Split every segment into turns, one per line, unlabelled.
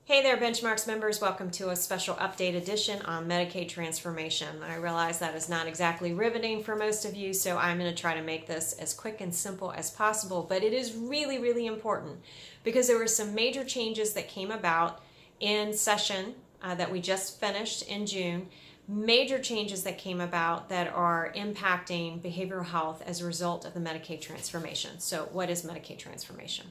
Hey there, Benchmarks members. Welcome to a special update edition on Medicaid transformation. I realize that is not exactly riveting for most of you, so I'm going to try to make this as quick and simple as possible. But it is really, really important because there were some major changes that came about in session that we just finished in June. Major changes that came about that are impacting behavioral health as a result of the Medicaid transformation. So, what is Medicaid transformation?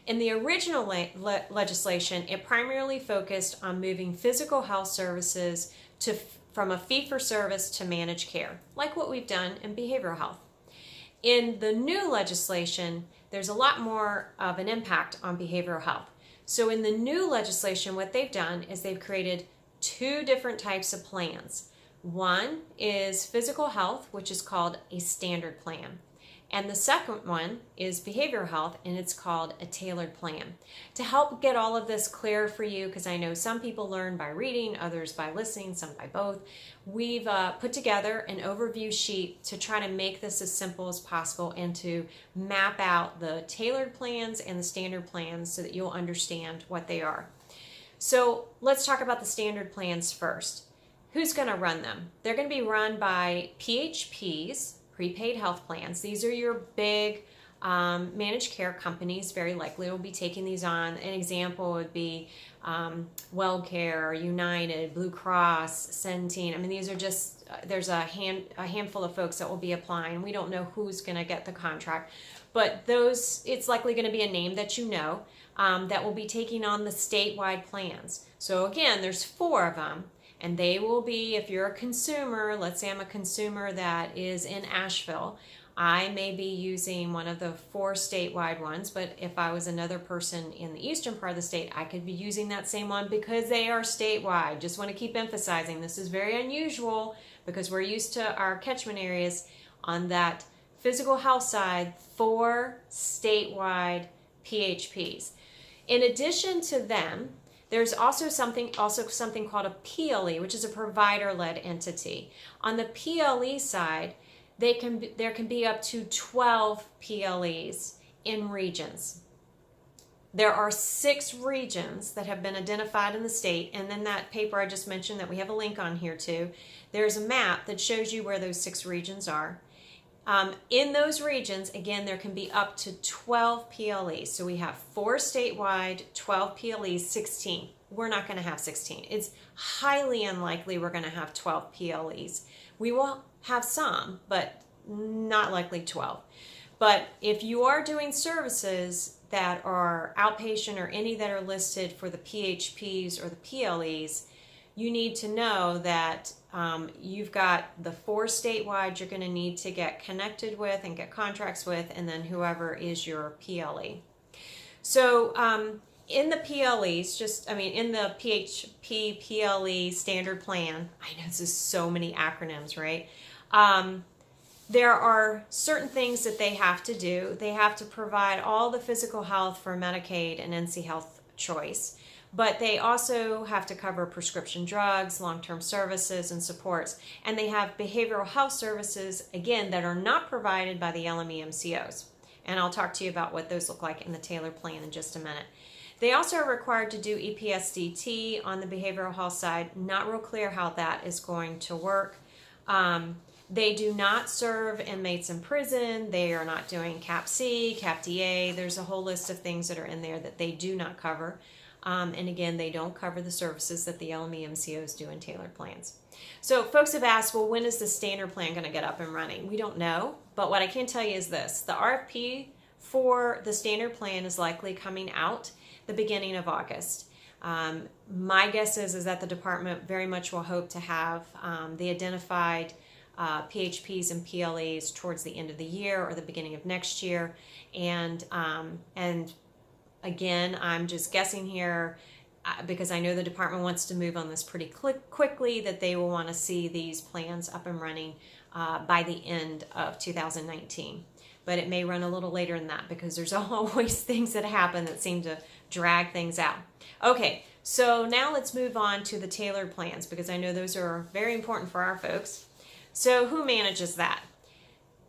In the original legislation, it primarily focused on moving physical health services from a fee-for-service to managed care, like what we've done in behavioral health. In the new legislation, there's a lot more of an impact on behavioral health. So in the new legislation, what they've done is they've created two different types of plans. One is physical health, which is called a standard plan. And the second one is behavioral health, and it's called a tailored plan. To help get all of this clear for you, because I know some people learn by reading, others by listening, some by both, we've put together an overview sheet to try to make this as simple as possible and to map out the tailored plans and the standard plans so that you'll understand what they are. So let's talk about the standard plans first. Who's going to run them? They're going to be run by PHPs, prepaid health plans. These are your big managed care companies. Very likely will be taking these on. An example would be WellCare, United, Blue Cross, Centene. I mean, these are just, there's a handful of folks that will be applying. We don't know who's going to get the contract, but those, it's likely going to be a name that you know that will be taking on the statewide plans. So again, there's 4 of them. And they will be, if you're a consumer, let's say I'm a consumer that is in Asheville, I may be using one of the 4 statewide ones, but if I was another person in the eastern part of the state, I could be using that same one because they are statewide. Just want to keep emphasizing this is very unusual because we're used to our catchment areas on that physical health side, 4 statewide PHPs. In addition to them, there's also something called a PLE, which is a provider-led entity. On the PLE side, there can be up to 12 PLEs in regions. There are 6 regions that have been identified in the state, and then that paper I just mentioned that we have a link on here too, there's a map that shows you where those 6 regions are. In those regions, again, there can be up to 12 PLEs. So we have 4 statewide, 12 PLEs, 16. We're not going to have 16. It's highly unlikely we're going to have 12 PLEs. We will have some, but not likely 12. But if you are doing services that are outpatient or any that are listed for the PHPs or the PLEs, you need to know that you've got the 4 statewide you're going to need to get connected with and get contracts with, and then whoever is your PLE. So in the PLEs, in the PHP PLE standard plan, I know this is so many acronyms, right? There are certain things that they have to do. They have to provide all the physical health for Medicaid and NC Health Choice. But they also have to cover prescription drugs, long-term services, and supports. And they have behavioral health services, again, that are not provided by the LME MCOs. And I'll talk to you about what those look like in the tailored plan in just a minute. They also are required to do EPSDT on the behavioral health side. Not real clear how that is going to work. They do not serve inmates in prison. They are not doing CAP-C, CAP-DA. There's a whole list of things that are in there that they do not cover. And again, they don't cover the services that the LME MCOs do in tailored plans. So folks have asked, well, when is the standard plan going to get up and running? We don't know, but what I can tell you is this. The RFP for the standard plan is likely coming out the beginning of August. My guess is that the department very much will hope to have the identified PHPs and PLEs towards the end of the year or the beginning of next year. And again, I'm just guessing here because I know the department wants to move on this pretty quickly, that they will want to see these plans up and running by the end of 2019. But it may run a little later than that because there's always things that happen that seem to drag things out. Okay, so now let's move on to the tailored plans because I know those are very important for our folks. So who manages that?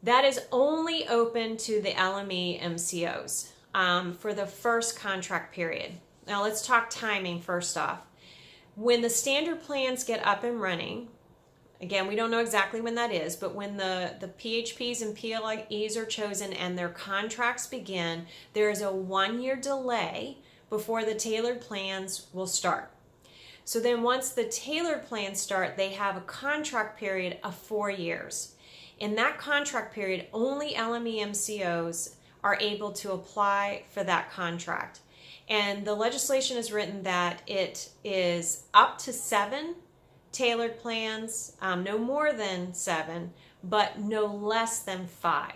That is only open to the LME MCOs. For the first contract period. Now let's talk timing first off. When the standard plans get up and running, again, we don't know exactly when that is, but when the PHPs and PLEs are chosen and their contracts begin, there is a 1-year delay before the tailored plans will start. So then once the tailored plans start, they have a contract period of 4 years. In that contract period, only LME MCOs are able to apply for that contract. And the legislation is written that it is up to 7 tailored plans, no more than 7, but no less than 5.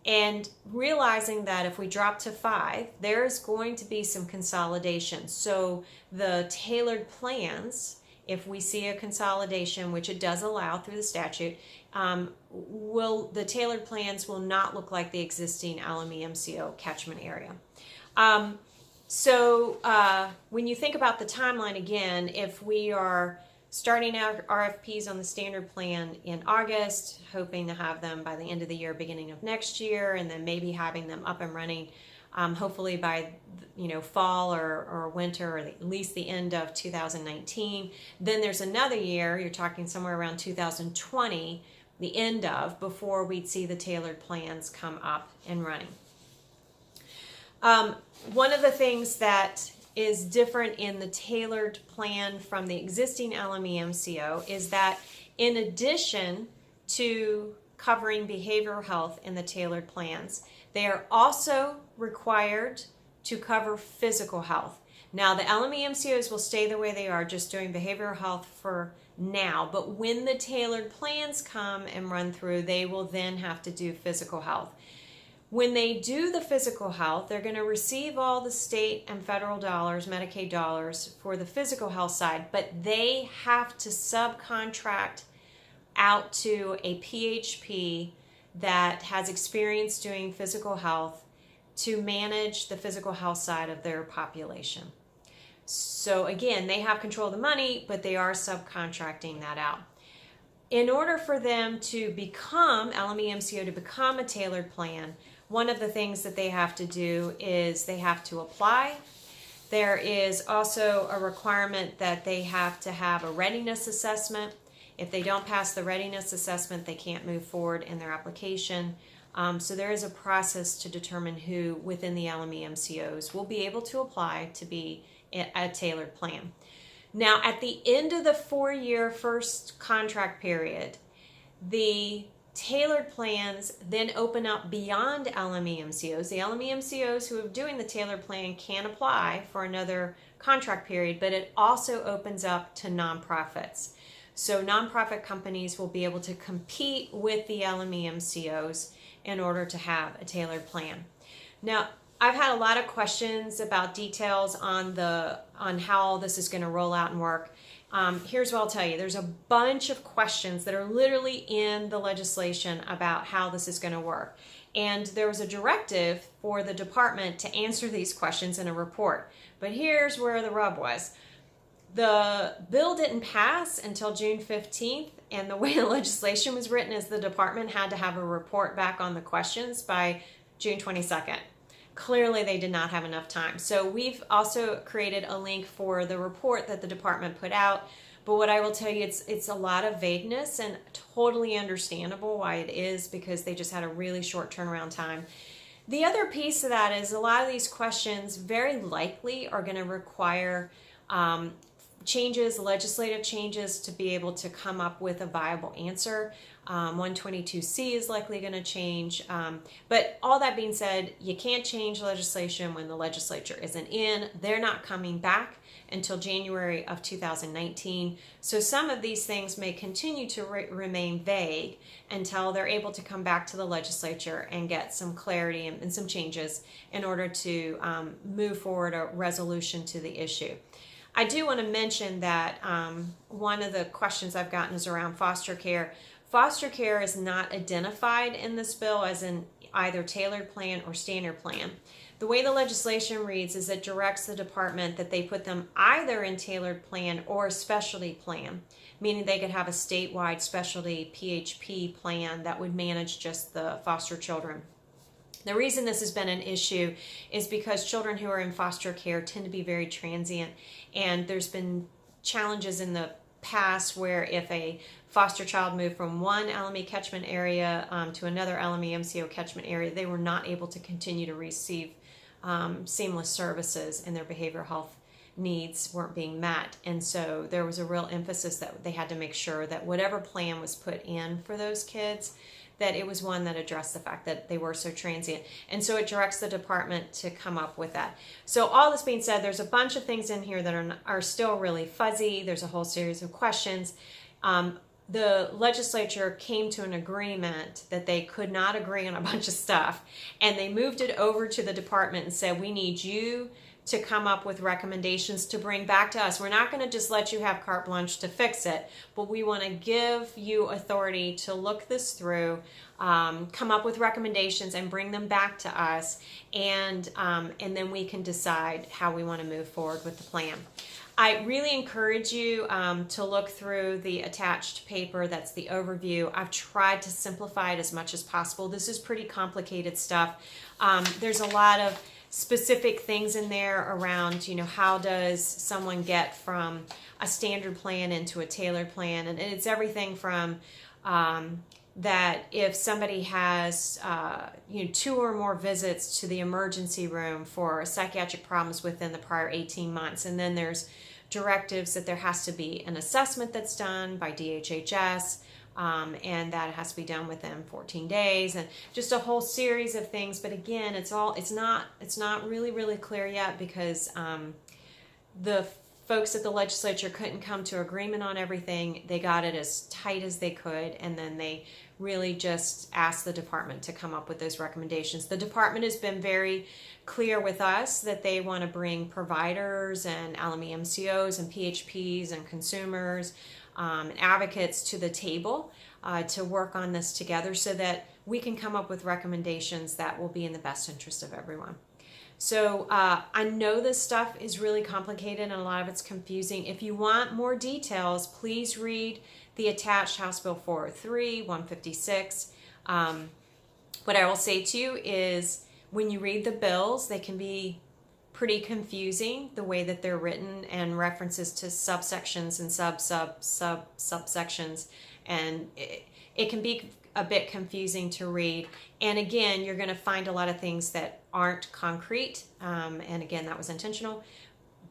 And realizing that if we drop to 5, there is going to be some consolidation. So the tailored plans, if we see a consolidation, which it does allow through the statute, the tailored plans will not look like the existing LME MCO catchment area. So when you think about the timeline again, if we are starting out RFPs on the standard plan in August, hoping to have them by the end of the year, beginning of next year, and then maybe having them up and running hopefully by fall or winter, or at least the end of 2019. Then there's another year, you're talking somewhere around 2020, the end of, before we'd see the tailored plans come up and running. One of the things that is different in the tailored plan from the existing LME MCO is that in addition to covering behavioral health in the tailored plans, they are also required to cover physical health. Now, the LME MCOs will stay the way they are, just doing behavioral health for now, but when the tailored plans come and run through, they will then have to do physical health. When they do the physical health, they're going to receive all the state and federal dollars, Medicaid dollars, for the physical health side, but they have to subcontract out to a PHP that has experience doing physical health to manage the physical health side of their population. So again, they have control of the money, but they are subcontracting that out. In order for them to become, LME MCO to become a tailored plan, one of the things that they have to do is they have to apply. There is also a requirement that they have to have a readiness assessment. If they don't pass the readiness assessment, they can't move forward in their application. So there is a process to determine who within the LME MCOs will be able to apply to be a tailored plan. Now, at the end of the 4-year first contract period, the tailored plans then open up beyond LME MCOs. The LME MCOs who are doing the tailored plan can apply for another contract period, but it also opens up to nonprofits. So nonprofit companies will be able to compete with the LME MCOs in order to have a tailored plan. Now, I've had a lot of questions about details on how this is going to roll out and work. Here's what I'll tell you. There's a bunch of questions that are literally in the legislation about how this is going to work. And there was a directive for the department to answer these questions in a report. But here's where the rub was. The bill didn't pass until June 15th, and the way the legislation was written is the department had to have a report back on the questions by June 22nd. Clearly, they did not have enough time. So we've also created a link for the report that the department put out. But what I will tell you, it's a lot of vagueness, and totally understandable why it is, because they just had a really short turnaround time. The other piece of that is a lot of these questions very likely are going to require changes, legislative changes, to be able to come up with a viable answer. 122C is likely going to change. But all that being said, you can't change legislation when the legislature isn't in. They're not coming back until January of 2019. So some of these things may continue to remain vague until they're able to come back to the legislature and get some clarity and some changes in order to move forward a resolution to the issue. I do want to mention that one of the questions I've gotten is around foster care. Foster care is not identified in this bill as in either tailored plan or standard plan. The way the legislation reads is it directs the department that they put them either in tailored plan or specialty plan, meaning they could have a statewide specialty PHP plan that would manage just the foster children. The reason this has been an issue is because children who are in foster care tend to be very transient, and there's been challenges in the past where if a foster child moved from one LME catchment area to another LME MCO catchment area, they were not able to continue to receive seamless services, and their behavioral health needs weren't being met. And so there was a real emphasis that they had to make sure that whatever plan was put in for those kids, that it was one that addressed the fact that they were so transient. And so it directs the department to come up with that. So all this being said, there's a bunch of things in here that are still really fuzzy. There's a whole series of questions. The legislature came to an agreement that they could not agree on a bunch of stuff, and they moved it over to the department and said, we need you to come up with recommendations to bring back to us. We're not going to just let you have carte blanche to fix it, but we want to give you authority to look this through, come up with recommendations and bring them back to us, and then we can decide how we want to move forward with the plan. I really encourage you to look through the attached paper. That's the overview. I've tried to simplify it as much as possible. This is pretty complicated stuff. There's a lot of specific things in there around, how does someone get from a standard plan into a tailored plan, and it's everything from that if somebody has 2 or more visits to the emergency room for psychiatric problems within the prior 18 months, and then there's directives that there has to be an assessment that's done by DHHS, and that has to be done within 14 days, and just a whole series of things. But again, it's not really clear yet, because the folks at the legislature couldn't come to agreement on everything. They got it as tight as they could, and then they really just asked the department to come up with those recommendations. The department has been very clear with us that they want to bring providers and LME MCOs and PHPs and consumers and advocates to the table to work on this together so that we can come up with recommendations that will be in the best interest of everyone. So I know this stuff is really complicated and a lot of it's confusing. If you want more details, please read the attached House Bill 403, 156. What I will say to you is when you read the bills, they can be pretty confusing the way that they're written, and references to subsections and subsections, and it can be a bit confusing to read. And again, you're going to find a lot of things that aren't concrete, and again, that was intentional.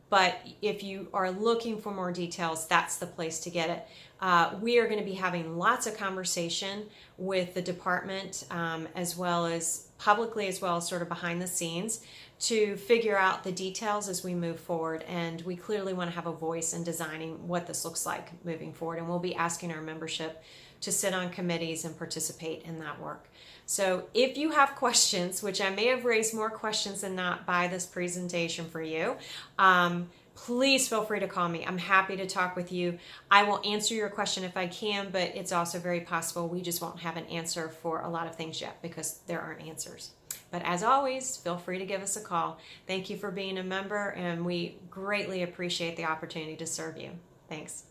But if you are looking for more details, that's the place to get it. We are going to be having lots of conversation with the department, as well as publicly, as well as sort of behind the scenes, to figure out the details as we move forward. And we clearly want to have a voice in designing what this looks like moving forward. And we'll be asking our membership to sit on committees and participate in that work. So if you have questions, which I may have raised more questions than not by this presentation for you, please feel free to call me. I'm happy to talk with you. I will answer your question if I can, but it's also very possible we just won't have an answer for a lot of things yet because there aren't answers. But as always, feel free to give us a call. Thank you for being a member, and we greatly appreciate the opportunity to serve you. Thanks.